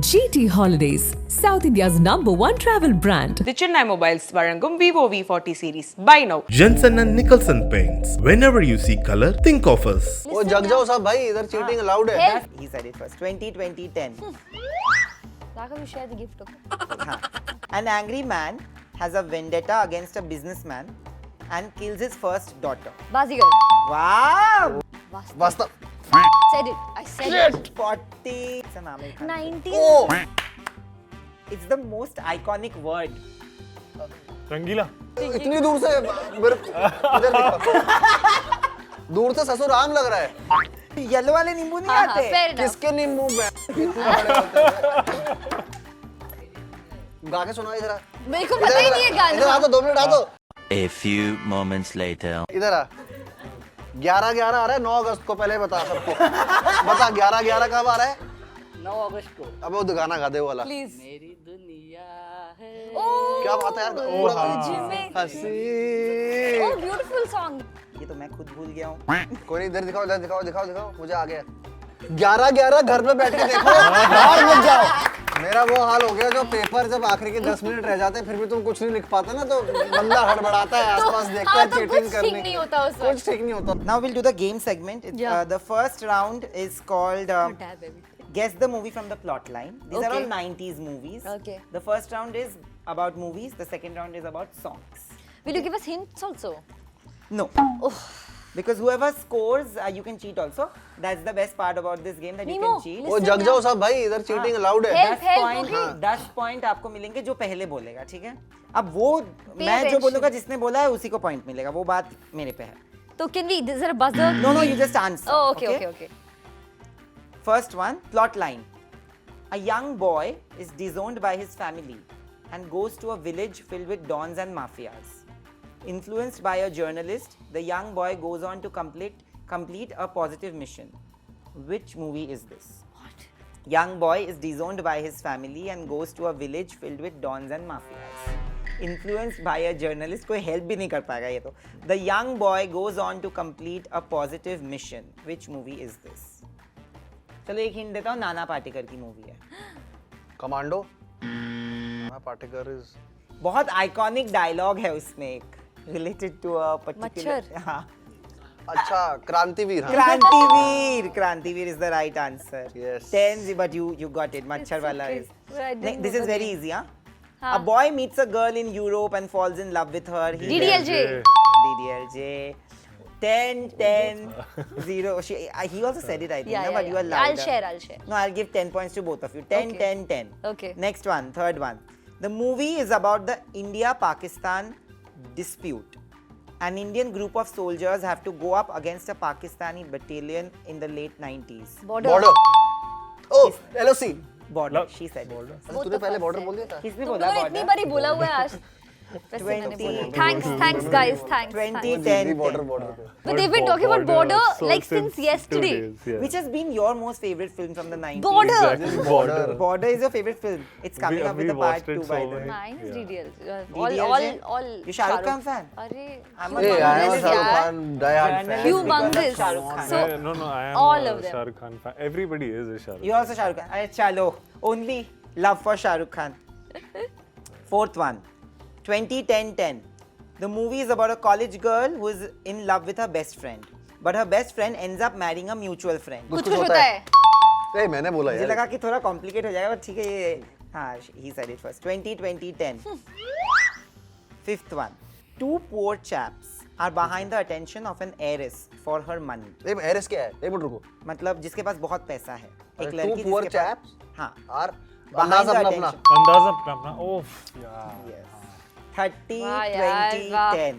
GT Holidays, South India's #1 travel brand. The Chennai Mobiles வழங்கும் Vivo V40 series. Buy now. Jensen and Nicholson Paints. Whenever you see color, think of us. वो जग जाओ सब भाई, इधर cheating allowed है. He said it first. 2010. Raghav, you share the gift, okay? An angry man has a vendetta against a businessman and kills his first daughter. Bazigar. Wow! वास्तव. Said it. I said it. 40. It's an American. 90. Oh It's the most iconic word. Rangeela इतनी दूर से मेरे इधर देखो. दूर से ससुराम लग रहा है. येलो वाले नींबू नहीं हाँ, आते. fair enough. किसके नींबू में इतने बड़े होते हैं. गा के सुनाओ इधर. मेरे को पता ही नहीं है इधर आ गाना. तो 2 मिनट आ तो. A few moments later. इधर आ. 11/11 आ रहा है. 9 अगस्त को पहले बता सबको. बता 11/11 कब आ रहा है? 9 अगस्त को. अब वो गाना गा दे वो वाला. Please. मेरी दुनिया है. क्या बात है यार. पूरा हंसी. Oh, beautiful song. ये तो मैं खुद भूल गया हूँ. कोई नहीं. इधर दिखाओ. मुझे आ गया. 11/11 घर पे बैठ के देखो. बाहर मत जाओ. मेरा वो हाल हो गया जो पेपर जब आखिरी के 10 मिनट रह जाते हैं फिर भी तुम कुछ नहीं लिख पाते ना तो बंदा हड़बड़ाता है आसपास देखता है हाँ, तो चीटिंग कुछ करने ठीक नहीं होता उस कुछ ठीक नहीं होता. Now we'll do the game segment. Yeah. The first round is called Dab, baby. Guess the movie from the plot line. These are Okay. all 90s movies. Okay. The first round is about movies. The second round is about songs. Will you give us hints also? No. Because whoever scores, you can cheat also. That's the best part about this game that you Nemo, can cheat. वो जग जाओ सब भाई इधर cheating allowed है. Help, 10 point, okay. 10 point आपको मिलेंगे जो पहले बोलेगा, ठीक है? अब वो मैं जो attention. बोलूंगा जिसने बोला है उसी को पॉइंट मिलेगा. वो बात मेरे पे है. So can we? Is there a buzzer? No, you just answer. Oh, okay. First one, plot line. A young boy is disowned by his family and goes to a village filled with dons and mafias. Influenced by a journalist, the young boy goes on to complete a positive mission. Which movie is this? What? Young boy is disowned by his family and goes to a village filled with dons and mafias. Influenced by a journalist, कोई help भी नहीं कर पाएगा ये तो. The young boy goes on to complete a positive mission. Which movie is this? चलो एक hint देता हूँ. नाना पाटेकर की मूवी है. कमांडो. पाटेकर इज बहुत आइकॉनिक डायलॉग है उसमें एक रिलेटेड टू अ पर्टिकुलर. मच्छर. हाँ. अच्छा Krantiveer. Krantiveer is the right answer. Yes. 10 but you got it. मच्छर वाला okay. is. I didn't This know is the very name. easy. हाँ. हाँ. A boy meets a girl in Europe and falls in love with her. DDLJ. DDLJ. 10, 0. He also said it, I think. Yeah, no, yeah, but you are yeah. I'll louder. share. No, I'll give 10 points to both of you. 10, Okay. 10, 10. Okay. Next one, third one. The movie is about the India-Pakistan dispute. An Indian group of soldiers have to go up against a Pakistani battalion in the late 90s. Border. Border. Oh LOC. Border, she said. अच्छा तूने पहले border बोल दिया था. किसने तुम बोला लोगों ने इतनी border? बारी बोला हुआ है आज. वैसे मैंने बोला. Thanks guys. Thanks. 20, thanks. 10, border 10. Border पे. But they've been talking about border like since 2 yesterday. days, yeah. Which has been your most favorite film from the 90s? Border. Exactly, border. Border is your favorite film. It's coming up with we a part watched 2 it by so the way. many- Mine is Yeah. DDL. DDLJ? All. You Shah Rukh Khan fan? अरे. I'm a Hey, I am a journalist, Shah Rukh यार. Khan die-hard fan. Journalist Humongous. because of Shah Rukh Khan. So No, I am all a of them. Shah Rukh Khan fan. Everybody is a Shah Rukh. You're also Shah Rukh Khan. Arey chalo. Only love for Shah Rukh Khan. Fourth one. 2010. The movie is about a college girl who is in love with her best friend. But her best friend ends up marrying a mutual friend. कुछ होता है. ए मैंने बोला मुझे यार. लगा कि थोड़ा कॉम्प्लिकेट हो जाएगा पर ठीक है ये. हाँ, he said it first. 2010. Fifth one. Two poor chaps are behind the attention of an heiress for her money. A heiress क्या है? एक मिनट रुको. मतलब जिसके पास बहुत पैसा है. एक Two लड़की poor जिसके पास. chaps? हाँ. और Behind अंदाज the अपना अपना. attention. अंदाजा अपना. Oh, yeah. Yes. 30, वाह यार, 20, वाह. 10.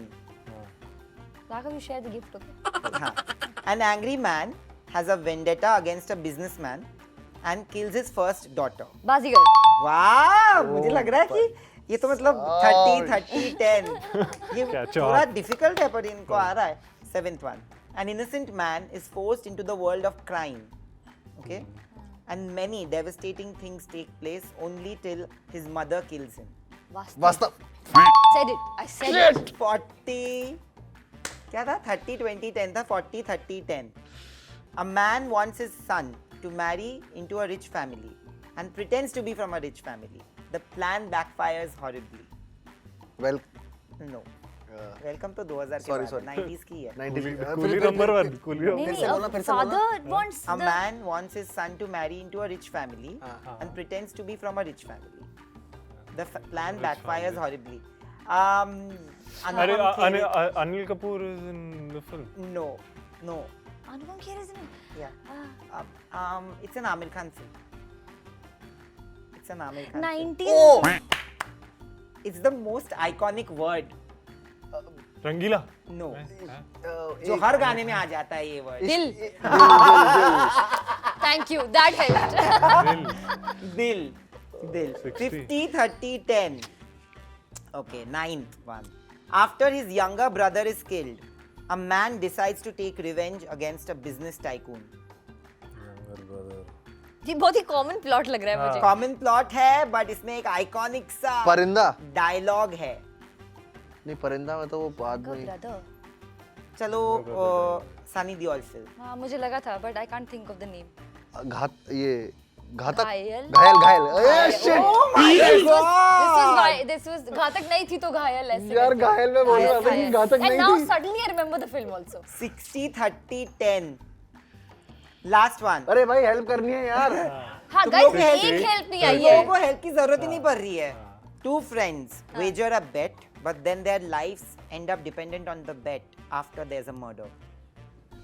Raghav, you share the gift, okay? हाँ. An angry man has a vendetta against a businessman and kills his first daughter. Bazigar. वाह, मुझे लग रहा है कि ये तो मतलब 30, 10. ये Catch थोड़ा up. डिफिकल्ट है पर इनको आ रहा है. Seventh one. An innocent man is forced into the world of crime. Okay? And many devastating things take place only till his mother kills him. वास्तव. Said it. I said it. 40. क्या था? 30, 20, 10 था. 40, 30, 10. A man wants his son to marry into a rich family. and pretends to be from a rich family. The plan backfires horribly. Well, No. Welcome to 2000 के Sorry, बाद, sorry. 90s की है. 90 Coolie number one. Coolie नहीं number से बोलना, फिर नहीं से बोलना। father wants A the man wants his son to marry into a rich family and pretends to be from a rich family. The plan backfires horribly. अरे Anupam Kher- Anil Kapoor is in the film. No. Anupam Kher is in it. Yeah. It's an Amir Khan film. It's an Amir Khan film. 90s. It's the most iconic word. Rangeela. No. जो हर गाने में आ जाता है ये word. Dil. Thank you. That helped. Dil. 60. 50, 30, 10. Okay, 9th one. After his younger brother is killed, a man decides to take revenge against a business tycoon. ये बहुत ही common plot लग रहा है मुझे. Common plot है, but इसमें एक iconic सा परिंदा dialogue है. नहीं, परिंदा में तो वो बाद में ब्रदर. चलो सनी देओल फिल्म. हाँ मुझे लगा था but I can't think of the name. घातक घायल? घायल ए शिट This was घातक नहीं थी तो घायल ऐसे. यार घायल में बोल रहा था कि घातक नहीं And now थी। suddenly I remember the film also. 60, 30, 10. Last one. अरे भाई हेल्प करनी है यार। हाँ तुम guys लोग help एक हेल्प नहीं तुम आई लोगों है. को हेल्प की जरूरत ही नहीं पड़ रही है. Two friends wager a bet, but then their lives end up dependent on the bet after there's a murder.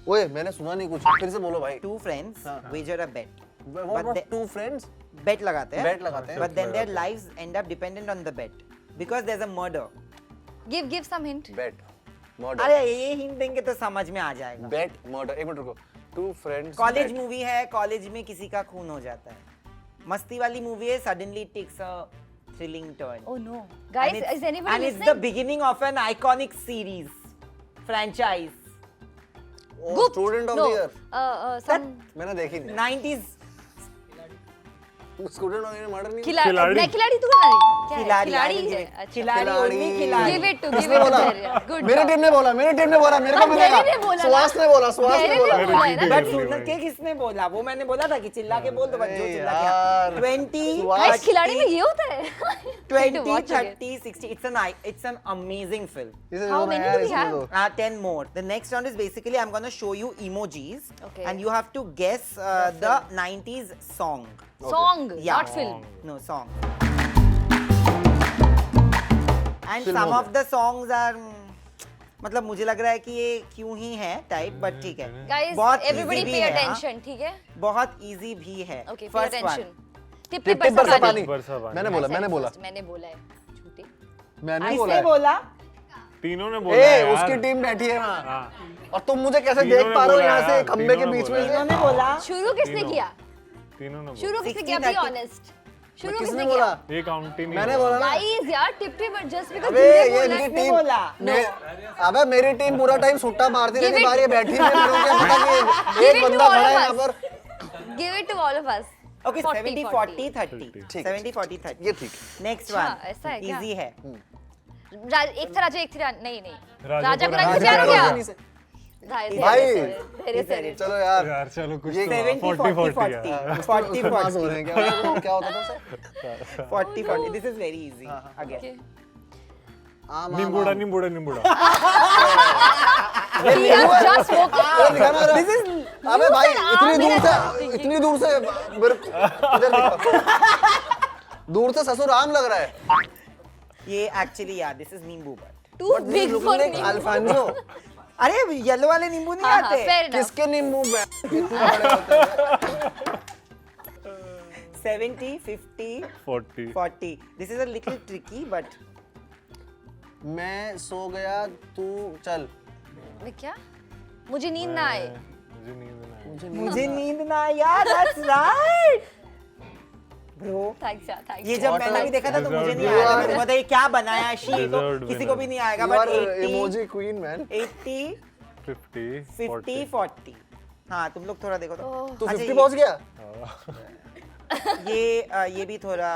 ओए मैंने सुना नहीं कुछ, फिर से बोलो भाई। Two friends wager a bet. What about two friends? Bet लगाते हैं. Bet लगाते हैं। But then their lives end up dependent on the bet because there's a murder. Give some hint. Bet, murder, अरे ये हिंट देंगे तो समझ में आ जाएगा. bet, murder। एक मिनट रुको। Two friends। College bet। Movie है, कॉलेज में किसी का खून हो जाता है. मस्ती वाली मूवी है, suddenly it takes a thrilling turn. Oh no. Guys, And it's- is anybody and it's the listening? beginning of an iconic series, franchise. Oh, student of No. the year। Some मैंने देखी नहीं। 90s student of the year murder नहीं। खिलाड़ी। मैं खिलाड़ी तू बना रही. क्या है? खिलाड़ी खिलाड़ी give है. it. अच्छा. खिलाड़ी खिलाड़ी। only खिलाड़ी. Give it to किसने बोला? Good मेरी job. टीम ने बोला, मेरी टीम ने बोला, मेरे को हाँ, मिलेगा। गहरे ने बोला ना। सुहास ने बोला, सुहास ने गहरे बोला। ने बोला है ना. बट सुन के किसने बोला? वो मैंने बोला था कि चिल्ला के बोल दो, बट जो अरे चिल्ला यार। के 20 Guys, खिलाड़ी में ये होता है. 20, Watch again. 30, 60. It's an amazing film. इसे How दो ना many यार, do we इसमें have? दो। 10 more. The next round is basically I'm gonna show you emojis, Okay. and you have to guess the 90s song. Song, Yeah. not film. No, song. And Film some हो of the songs are मतलब मुझे लग रहा है कि ये क्यों ही है टाइप, बट ठीक है. Guys, बहुत everybody easy भी pay है, हाँ. attention, ठीक है? बहुत इजी भी है. Okay, pay First attention. one. Tip tip tip बरसा पानी। बरसा पानी। मैंने बोला, I said मैंने बोला, first, मैंने बोला है. झूठी. मैंने बोला किसने है। बोला? तीनों ने बोला ए, यार। उसकी टीम बैठी है वहाँ। हाँ। और तुम मुझे कैसे तीनों देख ने पा रहे हो बोला यहाँ से यार, खंबे के तीनों ने बीच में? बोला। इन्होंने बोला. शुरू किसने तीनों। किया? तीनों ने बोला। शुरू किसने 60, किया? Be 30. honest. शुरू किसने किसने बोला? किया? ये काउंट ही नहीं मैंने हुआ। बोला ना। Guys, यार टिप टिप just because अबे तुमने ये बोला इनकी है. किसने टीम बोला? अबे मेरी टीम पूरा टाइम सुट्टा मारती Give रहती it- बाहर, ये बैठी है, मेरे को क्या पता कि Give एक it to बंदा all खड़ा है of यहाँ us. पर। Give it to all of us. Okay, 70, 40, 30. ठीक। 70, 40, 30. ये ठीक। Next अच्छा, one. ऐसा है क्या? Easy है. एक था राजा, एक थी नहीं नहीं. राजा राजा को को रंग राजा से प्यार हो को गया. राजा से- भाई भाई, चलो यार यार चलो कुछ 70, 40, 40. 40, पास हो 40. रहे हैं क्या होता था sir? 40, 40. This is very easy. Again. आम नींबूड़ा नींबूड़ा नींबूड़ा। He has just woken up. अबे भाई आम इतनी मेरा दूर से मेरे इधर दिखा। दूर से ससुर आम लग रहा है। ये actually yeah, this is नींबू but. Too big for me. Alphonso अरे येलो वाले नींबू नहीं हाँ, आते. fair enough. किसके नींबू में इतने बड़े होते हैं? 70, 50, 40। 40. This is a little tricky but मैं सो गया तू चल। मैं क्या? मुझे नींद ना आए. मुझे नींद ना आई। मुझे नींद ना यार. That's right. Bro. Thanks यार, thanks. ये जब मैंने भी देखा था तो मुझे नहीं Deserved आया. winner. मैंने बोला ये क्या बनाया शी तो Deserved किसी को भी नहीं आएगा. You But are 80, emoji queen man। 80, 50, 50, 40. हाँ तुम लोग थोड़ा देखो तो. तू अच्छा, 50 पहुंच गया? ये भी थोड़ा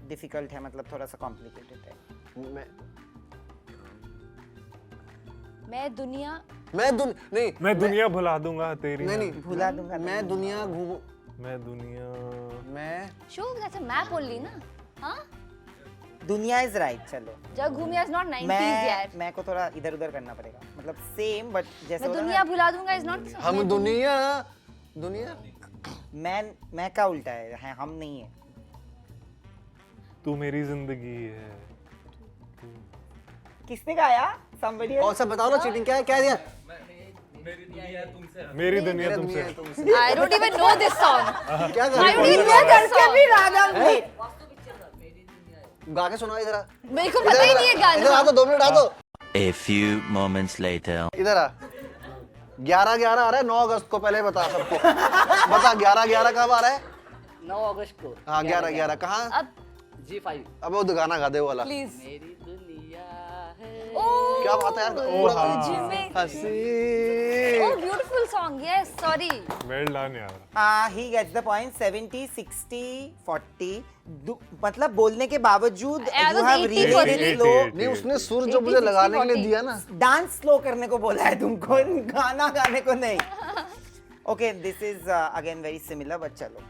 डिफिकल्ट है, मतलब थोड़ा सा कॉम्प्लिकेटेड है. मैं मैं दुनिया भुला दूंगा तेरी। नहीं भुला दूंगा. मैं दुनिया घूम मैं दुनिया मैं Show that's a map only ना हाँ दुनिया इज राइट चलो जब घूमिया is not 90s यार मैं को थोड़ा इधर उधर करना पड़ेगा मतलब सेम बट जैसे मैं बोला दुनिया ना, भुला दूंगा is not हम दुनिया दुनिया मैं का उल्टा है हम नहीं है तू मेरी जिंदगी है किसने गाया somebody else? कौन सा बताओ ना चीटिंग क्या है क्या दिया मेरी दुनिया तुमसे I don't even know this song क्या I कर don't even know that song गा के सुना इधर आ मेरे को पता ही नहीं है इधर आ गाना तो 2 मिनट आ तो A few moments later. इधर आ 11/11 आ रहा है 9 अगस्त को पहले बता सबको बता 11/11 कब आ रहा है 9 अगस्त को हाँ 11/11 कहाँ अब G5 अब वो गाना गा दे वो वाला प्लीज मेरी दुनिया है क्या बात है यार पूरा हंसी Oh, beautiful song. Yes, sorry. Well done यार he gets the point 70 60 40 मतलब बोलने के बावजूद I you was have 80, really 40. very slow नहीं उसने सुर जो मुझे लगाने के लिए दिया ना डांस स्लो करने को बोला है तुमको गाना गाने को नहीं okay this is again very similar but चलो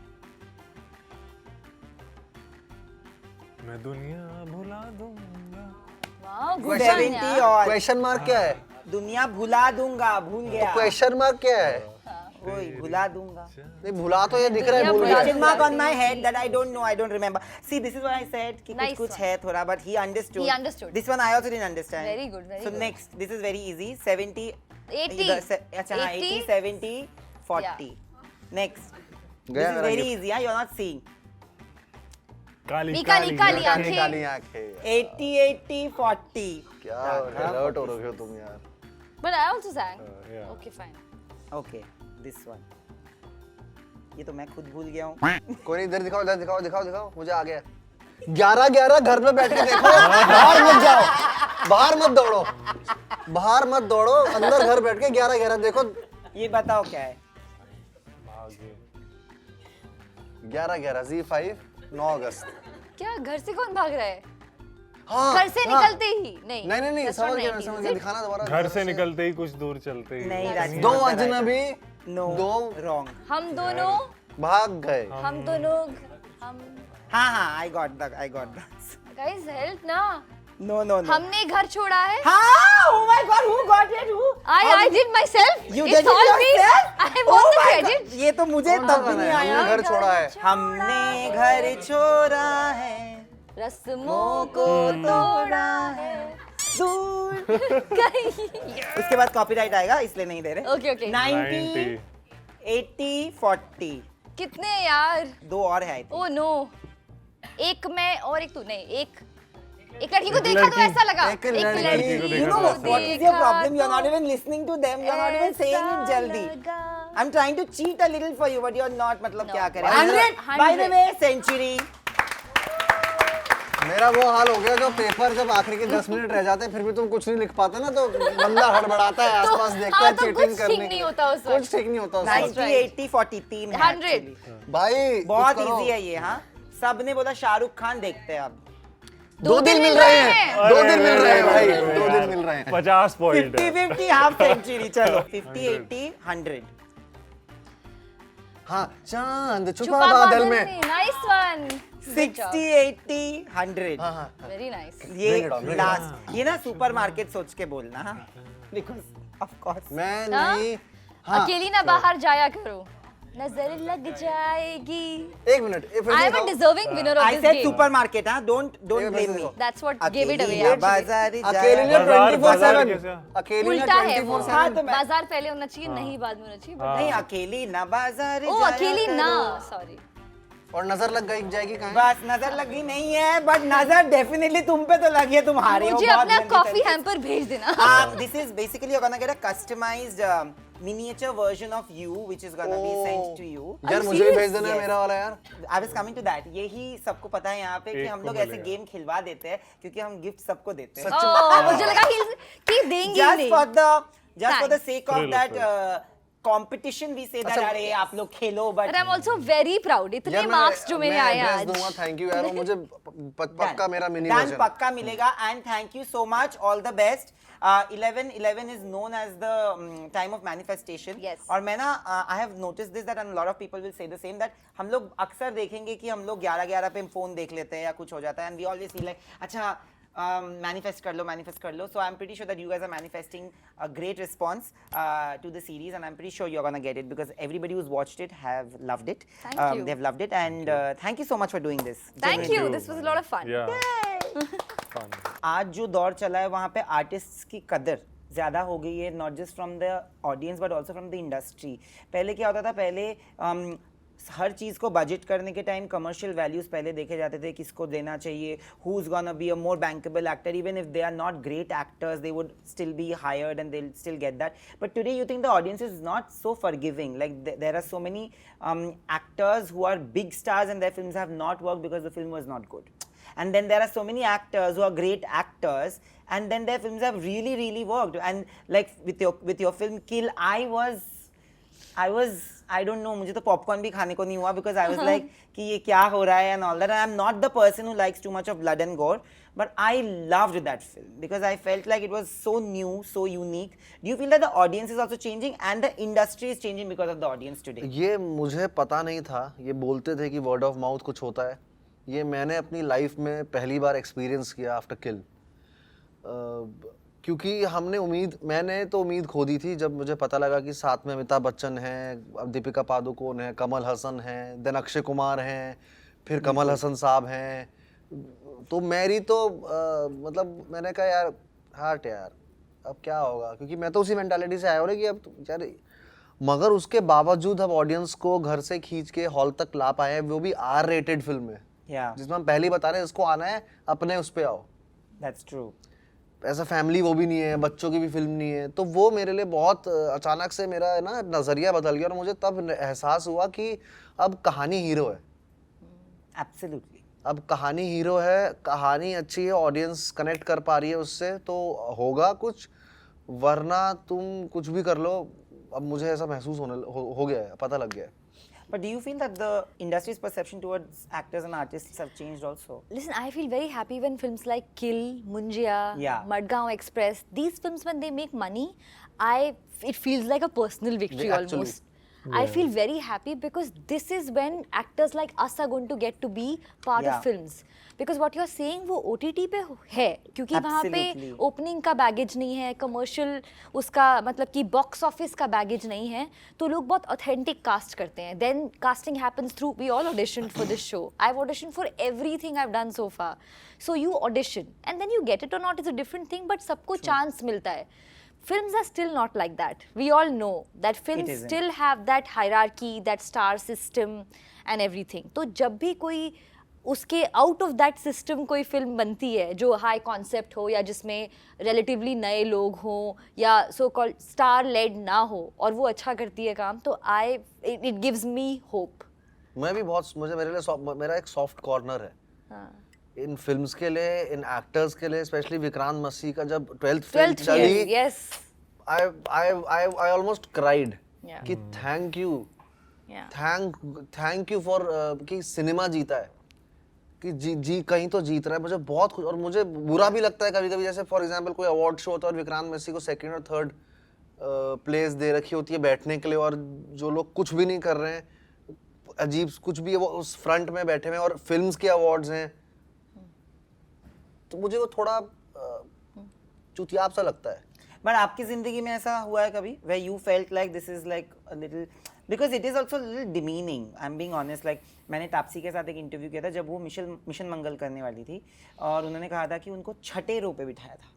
मैं दुनिया भुला दूंगा Wow, good 70 one, यार. और क्वेश्चन मार्क क्या है दुनिया भुला दूंगा भूल गया क्वेश्चन मार्क क्या है वही भुला दूंगा नहीं भुला तो ये दिख रहा है भूल गया question mark on my head that I don't know I don't remember see this is what I said कि Nice कुछ one. है थोड़ा but he understood He understood. this one I also didn't understand Very good, very so good. next this is very easy 70 80. अच्छा हाँ 80 70 40 next this गया is मेरा very gift. easy हाँ you're not seeing काली निकाली काली काली आंखें काली आंखें 80 80 40 क्या अलर्ट हो रहे हो तुम यार But I also sang. yeah. Okay, fine. okay this one ये तो मैं खुद भूल गया हूँ कोई नहीं इधर दिखाओ दिखाओ मुझे आ गया 11/11 घर में बैठ के देखो बाहर मत जाओ बाहर मत दौड़ो अंदर घर बैठ के 11/11 देखो ये बताओ क्या है 11/11 Z5 9 अगस्त क्या घर से कौन भाग रहा है हाँ घर से निकलते ही नहीं नहीं That's not समझ गया 90s, समझ is गया it? दिखाना दोबारा घर से निकलते ही कुछ दूर चलते ही नहीं राजी दो अजनबी no दो wrong हम दोनों भाग गए हम दोनों हम हाँ I got that guys help ना no हमने घर छोड़ा है हाँ oh my god who got it who I did myself You it's did it all me yourself? I want the my credit God, ये तो मुझे कौन सा तब भी गाना नहीं है? आया हमने घर छोड़ा है हमने घर छोड़ा है रस्मों को तोड़ा है दूर कहीं उसके बाद कॉपीराइट आएगा इसलिए नहीं दे रहे Okay, okay. 90 80 40 कितने यार दो और है I think. ओ नो एक मैं और एक तू नहीं एक लड़की को देखा तो ऐसा लगा एक लड़की को You देखा know तो what is your problem? You're not even listening to them. You're not even saying it ऐसा jaldi. लगा। I'm trying to cheat a little for you, but you're not. मतलब No. क्या करें? 100. 100. By the way, century. मेरा वो हाल हो गया जो पेपर जब आखिरी के 10 मिनट रह जाते हैं फिर भी तुम कुछ नहीं लिख पाते ना तो बंदा हड़बड़ाता है आसपास देखता है हाँ, तो चीटिंग कुछ करने ठीक के नहीं लिए। होता उस वक्त। कुछ ठीक नहीं होता उस वक्त। 90 80 40 तीन है 100. actually. भाई बहुत कुछ करो। इजी है ये हाँ सब ने बोला शाहरुख खान देखते हैं अब 2 दिन मिल रहे हैं 2 दिन मिल रहे हैं भाई 2 दिन मिल रहे हैं 50 पॉइंट 50 50 हाफ सेंचुरी चलो 50 80 100 हाँ चांद छुपा छुपा बादल में नाइस वन 60 80 100 हाँ हाँ वेरी नाइस ये Bring it on, bring it last ये ना सुपरमार्केट सोच के बोलना हाँ बिकॉज ऑफ कोर्स मैं हाँ? नहीं हाँ अकेली ना बाहर जाया करो नजर लग जाएगी एक मिनट ये फिर I से am a दिखाओ। deserving winner of I this said game. supermarket हाँ don't ये blame फिर से me दिखाओ। That's what gave it away. अकेली actually. बाजारी अकेले ने बाजार 24/7 कैसे? अकेले ने उल्टा है वो 24/7 हाँ, तो मैं- बाजार पहले होना चाहिए नहीं बाद में होना चाहिए but- नहीं अकेली ना बाजार ओ अकेली ना सॉरी और नजर लग गई जाएगी कहाँ बस नजर लगी नहीं है बट नजर डेफिनेटली तुम पे तो लगी है तुम हारे हो मुझे बहुत अपना गंदी कॉफी तरीके हैम्पर भेज देना से। this is basically you're gonna get a customized miniature version of you which is gonna be sent to you यार मुझे भी भेज देना है मेरा वाला यार I was coming to that यही सबको पता है यहाँ पे कि एक हम को लोग ऐसे मिलेगा। गेम खिलवा देते हैं क्योंकि हम गिफ्ट सबको देते हैं ओ मुझे लगा कि देंगे ही just नहीं for the sake of Thanks. that competition we say that अरे आप लोग खेलो but But I'm also very proud. इतने यार marks जो मेरे आए एड्रेस आज. दूंगा, थैंक यू यार, वो मुझे पक्का मेरा मिनी Dan वर्जन पक्का मिलेगा and thank you so much, all the best. 11 is known as the time of manifestation. Yes. और मैं ना I have noticed this that and a lot of people will say the same that हम लोग अक्सर देखेंगे कि हम लोग 11 पे फोन देख लेते हैं या कुछ हो जाता है and we always feel like अच्छा manifest कर लो. So I'm pretty sure that you guys are manifesting a great response to the series and I'm pretty sure you're gonna get it because everybody who's watched it have loved it. Thank you. They've loved it and thank you so much for doing this. Thank you. This was a lot of fun. Yeah. Fun. आज जो दौर चला है वहाँ पे artists की कदर ज़्यादा हो गई है not just from the audience but also from the industry. पहले क्या होता था, पहले हर चीज़ को बजट करने के टाइम कमर्शियल वैल्यूज़ पहले देखे जाते थे, किसको देना चाहिए, who is gonna be a more bankable actor, even if they are not great actors they would still be hired and they will still get that. But today you think the audience is not so forgiving, like there are so many actors who are big stars and their films have not worked because the film was not good. And then there are so many actors who are great actors and then their films have really worked. And like with your film Kill, I don't know, मुझे तो popcorn भी खाने को नहीं हुआ because I was like कि ये क्या हो रहा है and all that. And I'm not the person who likes too much of blood and gore, but I loved that film because I felt like it was so new, so unique. Do you feel that the audience is also changing and the industry is changing because of the audience today? ये मुझे पता नहीं था, ये बोलते थे कि word of mouth कुछ होता है, ये मैंने अपनी लाइफ में पहली बार एक्सपीरियंस किया आफ्टर किल. क्योंकि मैंने तो उम्मीद खो दी थी जब मुझे पता लगा कि साथ में अमिताभ बच्चन हैं, दीपिका पादुकोण है, कमल हसन हैं, देन अक्षय कुमार हैं, फिर कमल हसन साहब हैं. तो मेरी तो मतलब मैंने कहा यार यार अब क्या होगा, क्योंकि मैं तो उसी मेंटालिटी से आया हूँ कि अब यार, मगर उसके बावजूद हम ऑडियंस को घर से खींच के हॉल तक ला पाए हैं, वो भी R-rated फिल्म है. जिसमें हम पहले ही बता रहे हैं इसको आना है, अपने उस पे आओ. That's true. ऐसा फैमिली वो भी नहीं है, बच्चों की भी फिल्म नहीं है. तो वो मेरे लिए बहुत अचानक से मेरा ना नजरिया बदल गया और मुझे तब एहसास हुआ कि अब कहानी हीरो है. Absolutely. अब कहानी हीरो है, कहानी अच्छी है, ऑडियंस कनेक्ट कर पा रही है उससे, तो होगा कुछ, वरना तुम कुछ भी कर लो. अब मुझे ऐसा महसूस हो गया है, पता लग गया है. But do you feel that the industry's perception towards actors and artists have changed also? Listen, I feel very happy when films like Kill, Munjia, Madgaon Express, these films when they make money, it feels like a personal victory almost. I feel very happy because this is when actors like us are going to get to be part of films. Because what you're saying वो OTT पे है, क्योंकि वहाँ पे opening का baggage नहीं है, commercial उसका मतलब कि बॉक्स ऑफिस का बैगेज नहीं है, तो लोग बहुत ऑथेंटिक कास्ट करते हैं. Then casting happens through, we all auditioned for this show. I have auditioned for everything I have done so far. So you audition and then you get it or not is a different thing, but सबको chance मिलता है. Films are still not like that. We all know that films still have that hierarchy, that star system and everything. तो जब भी कोई उसके out of that system कोई film बनती है जो हाई कॉन्सेप्ट हो या जिसमें रिलेटिवली नए लोग हों या सो कॉल्ड स्टार लेड ना हो और वो अच्छा करती है काम, तो इट गिव्स मी होप. मैं भी बहुत, मेरा एक सॉफ्ट कॉर्नर है इन फिल्म्स के लिए, इन एक्टर्स के लिए, स्पेशली विक्रांत मसीह का जब 12th फिल्म चली, I almost cried कि थैंक यू फॉर कि सिनेमा जीता है, कि जी कहीं तो जीत रहा है. मुझे बहुत खुश, और मुझे बुरा भी लगता है कभी कभी, जैसे फॉर एग्जांपल कोई अवार्ड शो होता है और विक्रांत मसीह को 2nd और 3rd प्लेस दे रखी होती है बैठने के लिए, और जो लोग कुछ भी नहीं कर रहे हैं, अजीब कुछ भी है, वो उस फ्रंट में बैठे हुए हैं और फिल्म्स के अवार्ड्स हैं, तो मुझे वो थोड़ा चुतियाब सा लगता है. बट आपकी जिंदगी में ऐसा हुआ है कभी where you felt like this is like a little, because it is also a little demeaning, I'm being honest. like मैंने तापसी के साथ एक इंटरव्यू किया था जब वो मिशन मंगल करने वाली थी और उन्होंने कहा था कि उनको 6ठे रो पे बिठाया था.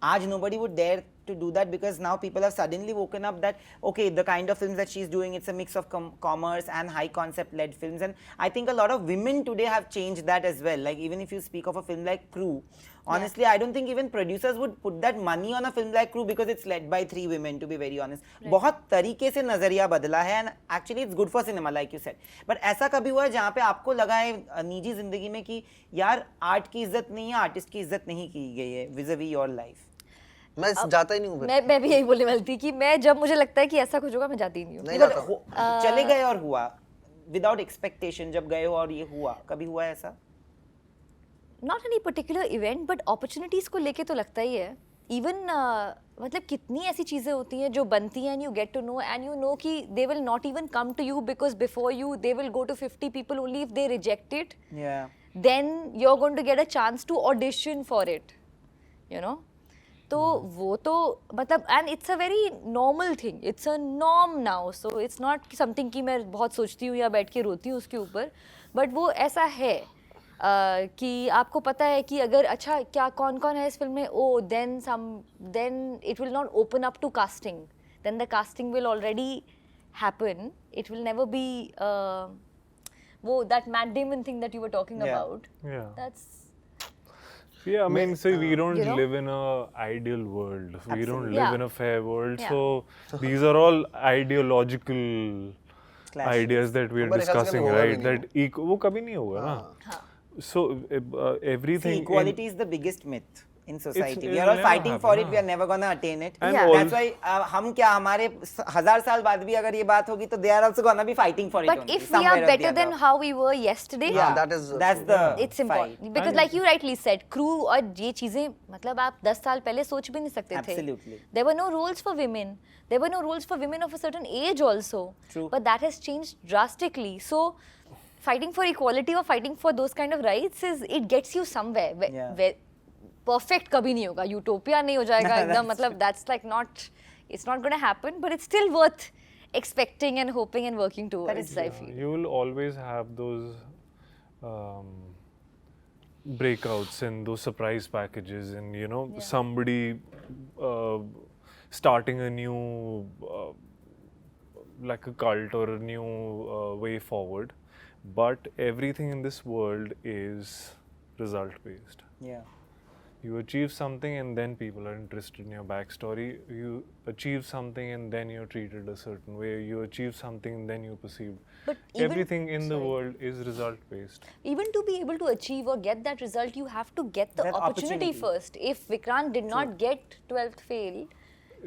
आज nobody would dare to do that because now people have suddenly woken up that okay, the kind of films that she's doing, it's a mix of commerce and high concept led films, and I think a lot of women today have changed that as well. Like even if you speak of a film like Crew, honestly I don't think even producers would put that money on a film like Crew because it's led by 3 women, to be very honest. बहुत तरीके से नजरिया बदला है and actually it's good for cinema like you said. But ऐसा कभी हुआ है जहाँ पे आपको लगा है निजी जिंदगी में कि यार आर्ट की इज्जत नहीं है, आर्टिस्ट की इज्जत नहीं की गई है vis-a-vis your life? मैं जाता ही नहीं हूँ फिर। मैं भी यही बोलने वाली थी कि मैं जब मुझे लगता है कि ऐसा कुछ होगा मैं जाती ही नहीं हूँ। नहीं जाता हूँ। चले गए और हुआ विदाउट एक्सपेक्टेशन, जब गए हो और ये हुआ, कभी हुआ ऐसा? Not any particular event but opportunities को लेके तो लगता ही है। इवन मतलब कितनी ऐसी चीज़ें होती हैं जो बनती हैं and you get to know and you know कि they will not even come to you because before you they will go to 50 people only if they reject it, then you are going to get a chance to audition for it, you know. तो वो तो मतलब and it's a very normal thing, it's a norm now, so it's not something कि मैं बहुत सोचती हूँ या बैठ के रोती हूँ उसके ऊपर, बट वो ऐसा है कि आपको पता है कि अगर अच्छा क्या कौन कौन है इस फिल्म में, oh then it will not open up to casting, then the casting will already happen, it will never be वो that Matt Damon thing that you were talking about, that's Yeah, I mean, see, we don't you know? live in a ideal world. We don't live Yeah. in a fair world. Yeah. So these are all ideological ideas that we are हमारे ख्याल से discussing, कभी होगा right? भी नहीं That वो कभी नहीं होगा ना. So everything. Equality is the biggest myth in society. it We are will all never fighting happen, for it. हाँ. We are never gonna attain it. And Yeah. That's why हम क्या हमारे 1000 साल बाद भी अगर ये बात होगी तो they are also gonna be fighting for it. but only, if we somewhere are or the better than other. how we were yesterday, Yeah, that's the it's important fight. because like you rightly said, crew और ये चीजें मतलब आप 10 साल पहले सोच भी नहीं सकते थे. Absolutely. There were no roles for women. There were no roles for women of a certain age also. True. But that has changed drastically. So fighting for equality or fighting for those kind of rights is it gets you somewhere. Where perfect कभी नहीं होगा, utopia नहीं हो जाएगा एकदम, मतलब that's like not, it's not going to happen, but it's still worth expecting and hoping and working towards, I feel. You will always have those breakouts and those surprise packages, and you know somebody starting a new like a cult or a new way forward, but everything in this world is result based. Yeah. You achieve something and then people are interested in your backstory. You achieve something and then you're treated a certain way. You achieve something and then you're perceived. But even- Everything in the world is result based. Even to be able to achieve or get that result, you have to get the That opportunity first. If Vikrant did not get 12th fail,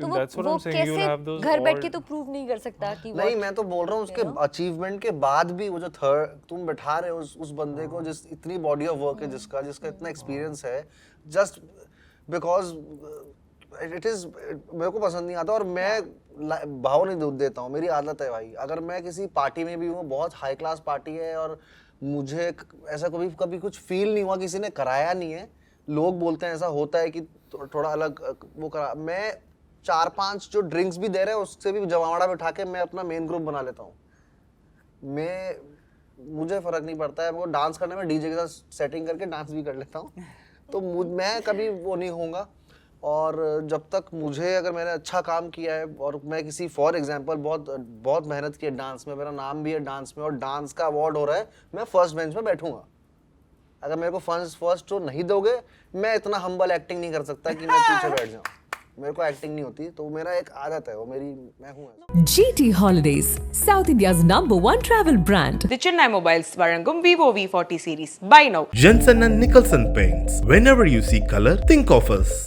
तो That's what वो I'm saying, you'll कैसे have those घर बैठ के odd- तो prove नहीं कर सकता कि नहीं, what- मैं तो बोल रहा हूँ उसके अचीवमेंट के बाद भी वो जो थर्ड तुम बैठा रहे हो उस बंदे को, जिस इतनी बॉडी ऑफ वर्क है, जिसका इतना एक्सपीरियंस है, जस्ट बिकॉज इट इज मेरे को पसंद नहीं आता और मैं भाव नहीं देता हूँ, मेरी आदत है भाई। अगर मैं किसी पार्टी में भी हूँ, बहुत हाई क्लास पार्टी है और मुझे ऐसा कभी कुछ फील नहीं हुआ, किसी ने कराया नहीं है, लोग बोलते हैं ऐसा होता है कि थोड़ा अलग वो करा, मैं 4-5 जो ड्रिंक्स भी दे रहे हैं उससे भी जमावड़ा बिठा के मैं अपना मेन ग्रुप बना लेता हूँ। मुझे फर्क नहीं पड़ता है, वो डांस करने में डीजे के साथ सेटिंग करके डांस भी कर लेता हूँ, तो मैं कभी वो नहीं होऊंगा। और जब तक मुझे, अगर मैंने अच्छा काम किया है और मैं किसी फॉर एग्जांपल बहुत मेहनत की है डांस में, मेरा नाम भी है डांस में और डांस का अवार्ड हो रहा है, मैं फर्स्ट बेंच में बैठूंगा। अगर मेरे को फर्स्ट शो नहीं दोगे, मैं इतना हम्बल एक्टिंग नहीं कर सकता कि मैं पीछे बैठ जाऊं। मेरे को एक्टिंग नहीं होती, तो मेरा एक आदत है, वो मैं हूं। GT Holidays, South India's #1 travel brand. The Chennai Mobiles வழங்கும் Vivo V40 series. Buy now. Jensen and Nicholson Paints. Whenever you see color, think of us.